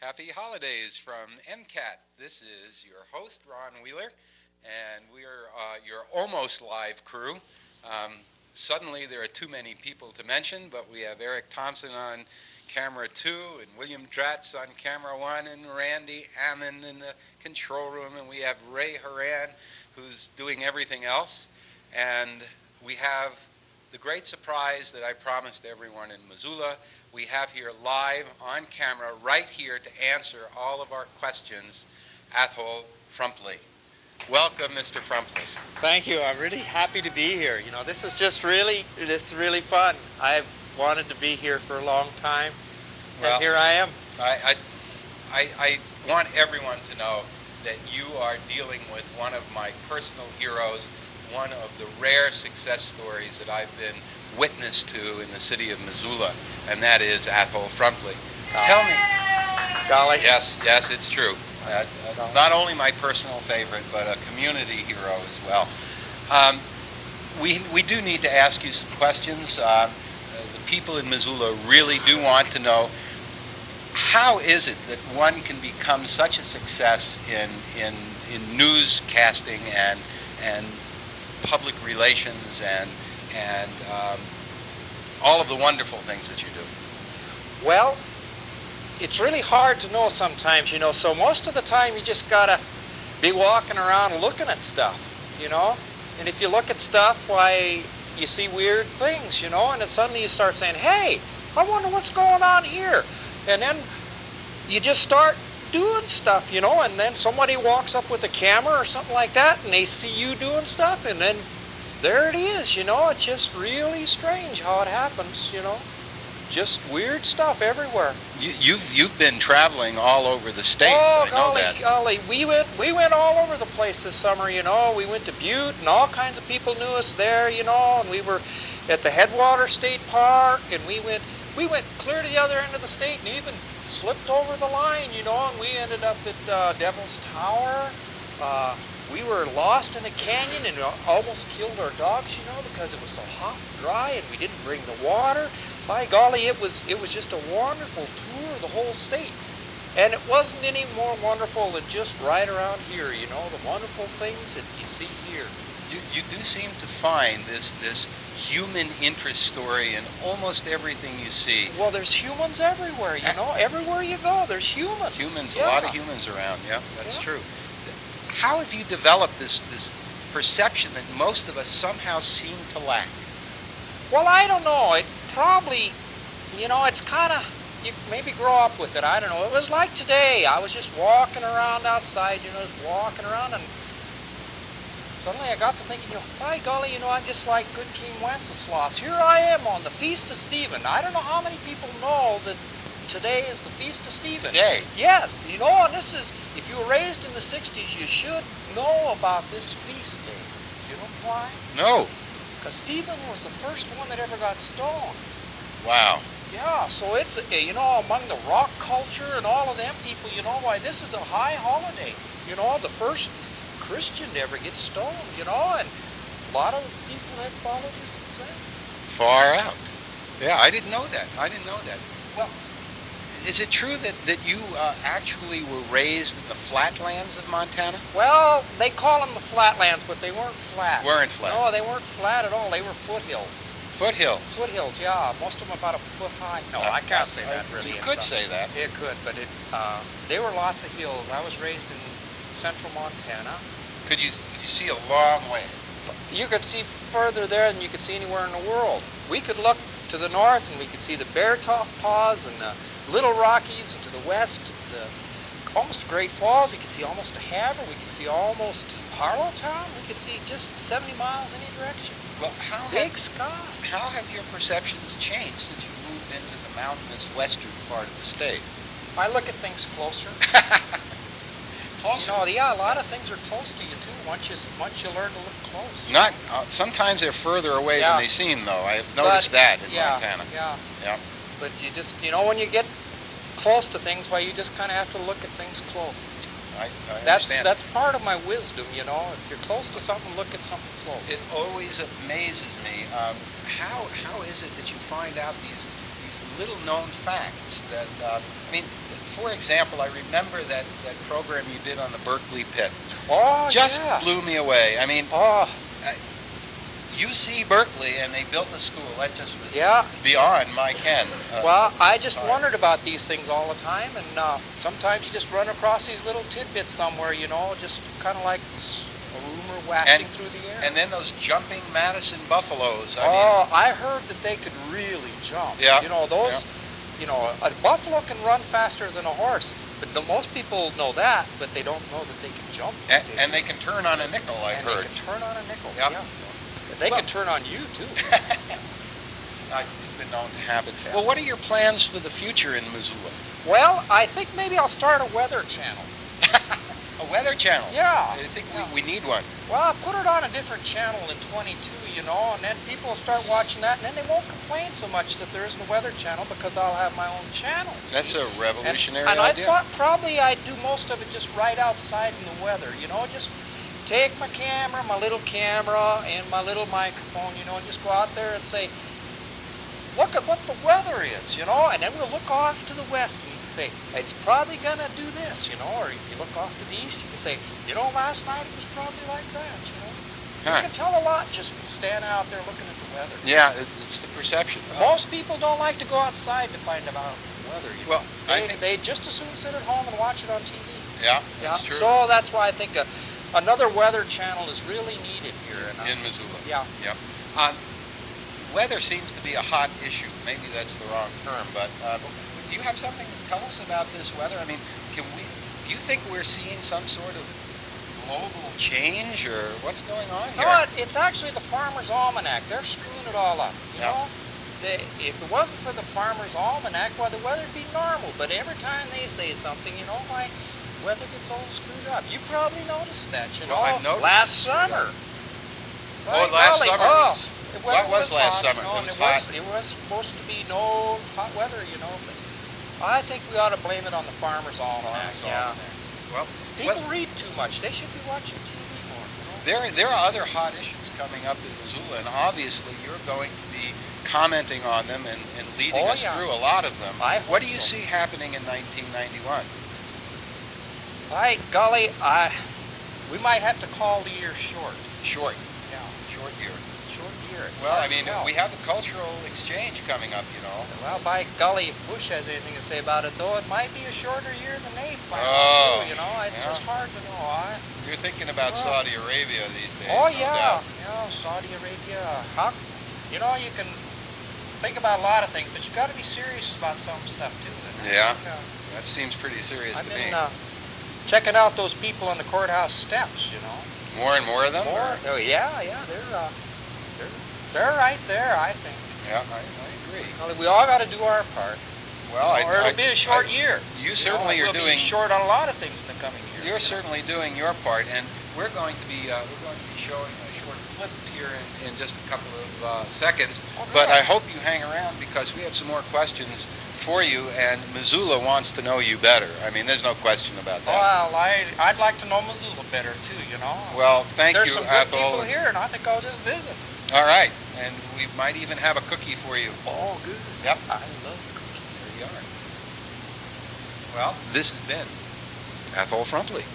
Happy holidays from MCAT. This is your host, Ron Wheeler, and we're your almost live crew. Suddenly there are too many people to mention, but we have Eric Thompson on camera 2, and William Dratz on camera 1, and Randy Ammon in the control room, and we have Ray Haran, who's doing everything else. And we have the great surprise that I promised everyone in Missoula. We have here live on camera, right here to answer all of our questions, Athol Frumpley. Welcome, Mr. Frumpley. Thank you. I'm really happy to be here. You know, this is really fun. I've wanted to be here for a long time, and here I am. I want everyone to know that you are dealing with one of my personal heroes, one of the rare success stories that I've been witness to in the city of Missoula, and that is Athol Frumpley. Tell me. Golly. Yes, it's true. Not only my personal favorite, but a community hero as well. We do need to ask you some questions. The people in Missoula really do want to know, how is it that one can become such a success in newscasting and public relations and all of the wonderful things that you do? Well, it's really hard to know sometimes, you know, so most of the time you just gotta be walking around looking at stuff, you know, and if you look at stuff, why, you see weird things, you know, and then suddenly you start saying, hey, I wonder what's going on here, and then you just start doing stuff, you know, and then somebody walks up with a camera or something like that, and they see you doing stuff, and then there it is, you know. It's just really strange how it happens, you know. Just weird stuff everywhere. You've been traveling all over the state. Oh, I know that. golly, we went all over the place this summer, you know. We went to Butte, and all kinds of people knew us there, you know, and we were at the Headwater State Park, and we went clear to the other end of the state and even slipped over the line, you know, and we ended up at Devil's Tower. We were lost in a canyon and almost killed our dogs, you know, because it was so hot and dry and we didn't bring the water. By golly, it was just a wonderful tour of the whole state. And it wasn't any more wonderful than just right around here, you know, the wonderful things that you see here. You do seem to find this human interest story in almost everything you see. Well, there's humans everywhere, you know. Everywhere you go, there's humans. A lot of humans around, yeah, that's true. How have you developed this perception that most of us somehow seem to lack? Well, I don't know. It probably, you know, it's kind of, you maybe grow up with it. I don't know. It was like today. I was just walking around outside, you know, just walking around, and suddenly I got to thinking, you know, by golly, you know, I'm just like good King Wenceslas. Here I am on the Feast of Stephen. I don't know how many people know that today is the Feast of Stephen. Today? Yes, you know, and this is, if you were raised in the 60s, you should know about this feast day. Do you know why? No. Because Stephen was the first one that ever got stoned. Wow. Yeah, so it's, you know, among the rock culture and all of them people, you know, why this is a high holiday. You know, the first Christian to ever get stoned, you know, and a lot of people have followed his example. Far out. Yeah, I didn't know that. Well, is it true that you actually were raised in the flatlands of Montana? Well, they call them the flatlands, but they weren't flat. Weren't flat? No, they weren't flat at all. They were foothills. Foothills? Foothills, yeah. Most of them about a foot high. No, I can't say that really. You could say that. It could, but they were lots of hills. I was raised in central Montana. Could you see a long way? You could see further there than you could see anywhere in the world. We could look to the north and we could see the Beartooth Paws and the Little Rockies, and to the west, almost Great Falls. We could see almost to Havre. We could see almost to Harlowtown. We could see just 70 miles any direction. Well, big sky. How have your perceptions changed since you moved into the mountainous western part of the state? I look at things closer. Closer? You know, yeah, a lot of things are close to you too. Once you learn to look close. Sometimes they're further away than they seem, though. I have noticed that in Montana. Yeah. But you just, you know, when you get close to things, why, you just kind of have to look at things close. I understand. That's part of my wisdom, you know. If you're close to something, look at something close. It always amazes me. How is it that you find out these little known facts that I mean, for example, I remember that program you did on the Berkeley pit. Oh, Just yeah. blew me away. I mean, Oh, UC Berkeley, and they built a school. That just was yeah. beyond my ken. Well, I just wondered about these things all the time, and sometimes you just run across these little tidbits somewhere, you know, just kind of like a rumor wafting through the air. And then those jumping Madison buffaloes. I heard that they could really jump. Yeah. You know, you know, a buffalo can run faster than a horse, but most people know that, but they don't know that they can jump. And they can turn on a nickel, I've heard. They can turn on a nickel, Yep. yeah. They can turn on you, too. It's been known to happen. Yeah. Well, what are your plans for the future in Missoula? Well, I think maybe I'll start a weather channel. A weather channel? Yeah. I think we need one. Well, I'll put it on a different channel in 22, you know, and then people will start watching that, and then they won't complain so much that there isn't a weather channel because I'll have my own channel. That's a revolutionary and idea. I thought probably I'd do most of it just right outside in the weather, you know, just take my camera, my little camera, and my little microphone, you know, and just go out there and say, look at what the weather is, you know, and then we'll look off to the west and you can say, it's probably going to do this, you know, or if you look off to the east, you can say, you know, last night it was probably like that, you know. You can tell a lot just standing out there looking at the weather. Yeah, it's the perception. Most people don't like to go outside to find out the weather. You know? Well, I think they just as soon sit at home and watch it on TV. Yeah, that's true. So that's why I think another weather channel is really needed here in Missoula. Yeah. Weather seems to be a hot issue. Maybe that's the wrong term, but do you have something to tell us about this weather? I mean, do you think we're seeing some sort of global change, or what's going on here? No, it's actually the Farmer's Almanac. They're screwing it all up. You know, if it wasn't for the Farmer's Almanac, well, the weather'd be normal. But every time they say something, you know, my weather gets all screwed up. You probably noticed that, you know. I've noticed last summer. Last summer. What was last hot, summer? You know, it was hot. It was supposed to be no hot weather, you know. But I think we ought to blame it on the Farmer's Almanac. Well, people read too much. They should be watching TV more. You know? There are other hot issues coming up in Missoula, and obviously you're going to be commenting on them and leading us through a lot of them. What do you see happening in 1991? By golly, we might have to call the year short. Short. Yeah. Short year. Short year. Well, I mean, we have the cultural exchange coming up, you know. Well, by golly, if Bush has anything to say about it, though, it might be a shorter year than they plan Oh, too, you know. It's just hard to know. You're thinking about Saudi Arabia these days. Oh, no yeah. doubt. Yeah, Saudi Arabia. You know, you can think about a lot of things, but you got to be serious about some stuff, too. Yeah. That seems pretty serious to me. Checking out those people on the courthouse steps, you know. More and more of them? Oh, yeah, they're right there, I think. Yeah, I agree. Well, we all got to do our part. Well, or it'll be a short year. You certainly are doing. We'll be short on a lot of things in the coming year. You're certainly doing your part, and we're going to be showing a short clip here in just a couple of seconds. Okay. But I hope you hang around because we have some more questions for you, and Missoula wants to know you better. I mean, there's no question about that. Well, I'd like to know Missoula better too, you know. Well, thank There's you, some good Athol. people here, and I think I'll just visit. All right, and we might even have a cookie for you. Oh, good. Yep. I love cookies. There you are. Well, this has been Athol Frumpley.